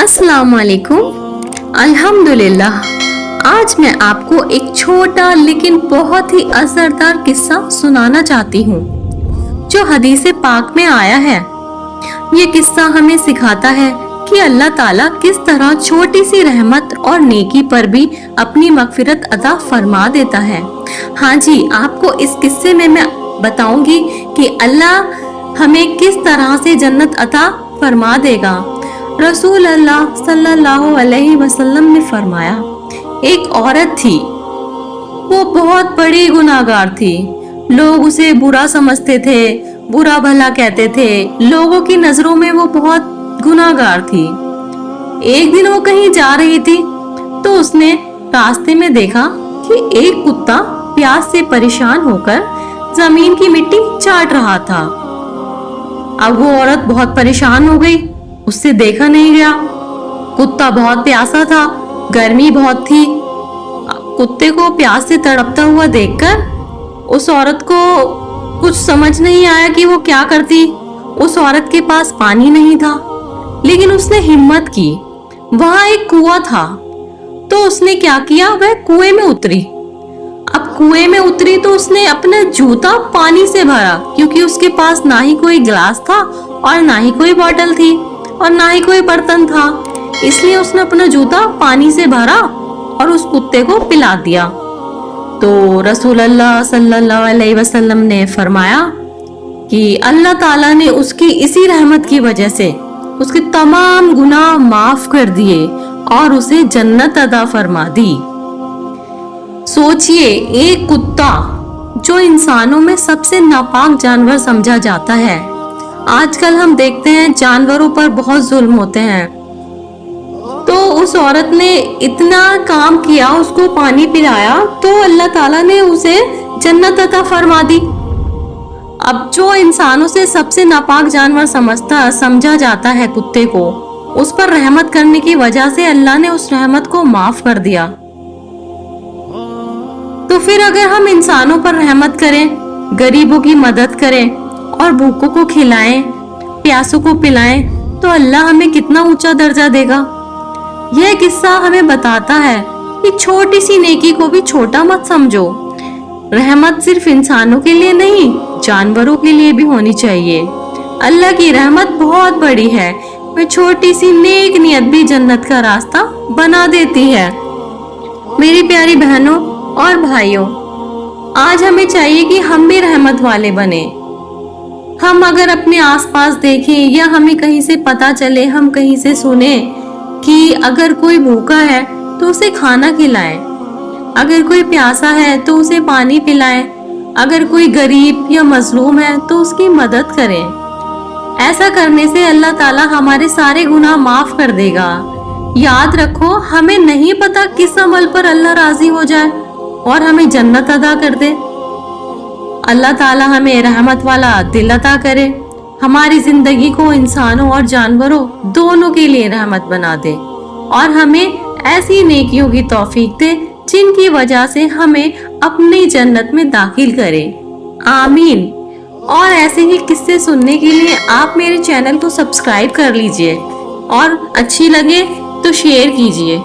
अस्सलाम वालेकुम। अल्हम्दुलिल्लाह, आज मैं आपको एक छोटा लेकिन बहुत ही असरदार किस्सा सुनाना चाहती हूँ जो हदीस पाक में आया है। ये किस्सा हमें सिखाता है कि अल्लाह ताला किस तरह छोटी सी रहमत और नेकी पर भी अपनी मगफिरत अता फरमा देता है। हाँ जी, आपको इस किस्से में मैं बताऊंगी कि अल्लाह हमें किस तरह से जन्नत अता फरमा देगा। रसूल अल्लाह सल्लल्लाहु अलैहि वसल्लम ने फरमाया, एक औरत थी, वो बहुत बड़ी गुनाहगार थी। लोग उसे बुरा समझते थे, बुरा भला कहते थे, लोगों की नजरों में वो बहुत गुनाहगार थी। एक दिन वो कहीं जा रही थी तो उसने रास्ते में देखा कि एक कुत्ता प्यास से परेशान होकर जमीन की मिट्टी चाट रहा था। अब वो औरत बहुत परेशान हो गई, उससे देखा नहीं गया। कुत्ता बहुत प्यासा था, गर्मी बहुत थी। कुत्ते को प्यास से तड़पता हुआ देखकर उस औरत को कुछ समझ नहीं आया कि वो क्या करती। उस औरत के पास पानी नहीं था, लेकिन उसने हिम्मत की। वहां एक कुआं था, तो उसने क्या किया, वह कुएं में उतरी। अब कुएं में उतरी तो उसने अपना जूता पानी से भरा, क्योंकि उसके पास ना ही कोई गिलास था और ना ही कोई बोतल थी और ना ही कोई बर्तन था। इसलिए उसने अपना जूता पानी से भरा और उस कुत्ते को पिला दिया। तो रसूल अल्लाह सल्लल्लाहु अलैहि वसल्लम ने फरमाया कि अल्लाह ताला ने उसकी इसी रहमत की वजह से उसके तमाम गुनाह माफ कर दिए और उसे जन्नत अता फरमा दी। सोचिए, एक कुत्ता जो इंसानों में सबसे नापाक जानवर समझा जाता है। आजकल हम देखते हैं जानवरों पर बहुत जुल्म होते हैं, तो उस औरत ने इतना काम किया, उसको पानी पिलाया, तो अल्लाह ताला ने उसे जन्नत अता फरमा दी। अब जो इंसानों से सबसे नापाक जानवर समझा जाता है कुत्ते को, उस पर रहमत करने की वजह से अल्लाह ने उस रहमत को माफ कर दिया। तो फिर अगर हम इंसानों पर रहमत करें, गरीबों की मदद करें और भूखों को खिलाएं, प्यासों को पिलाएं, तो अल्लाह हमें कितना ऊंचा दर्जा देगा। यह किस्सा हमें बताता है कि छोटी सी नेकी को भी छोटा मत समझो। रहमत सिर्फ इंसानों के लिए नहीं, जानवरों के लिए भी होनी चाहिए। अल्लाह की रहमत बहुत बड़ी है, वह छोटी सी नेक नियत भी जन्नत का रास्ता बना देती है। मेरी प्यारी बहनों और भाइयों, आज हमें चाहिए कि हम भी रहमत वाले बने। हम अगर अपने आसपास देखें या हमें कहीं से पता चले, हम कहीं से सुने कि अगर कोई भूखा है तो उसे खाना खिलाएं, अगर कोई प्यासा है तो उसे पानी पिलाएं, अगर कोई गरीब या मजलूम है तो उसकी मदद करें। ऐसा करने से अल्लाह ताला हमारे सारे गुनाह माफ कर देगा। याद रखो, हमें नहीं पता किस अमल पर अल्लाह राजी हो जाए और हमें जन्नत अदा कर दे। अल्लाह ताला हमें रहमत वाला दिल अता करे, हमारी जिंदगी को इंसानों और जानवरों दोनों के लिए रहमत बना दे और हमें ऐसी नेकियों की तौफीक दे जिनकी वजह से हमें अपनी जन्नत में दाखिल करे। आमीन। और ऐसे ही किस्से सुनने के लिए आप मेरे चैनल को सब्सक्राइब कर लीजिए और अच्छी लगे तो शेयर कीजिए।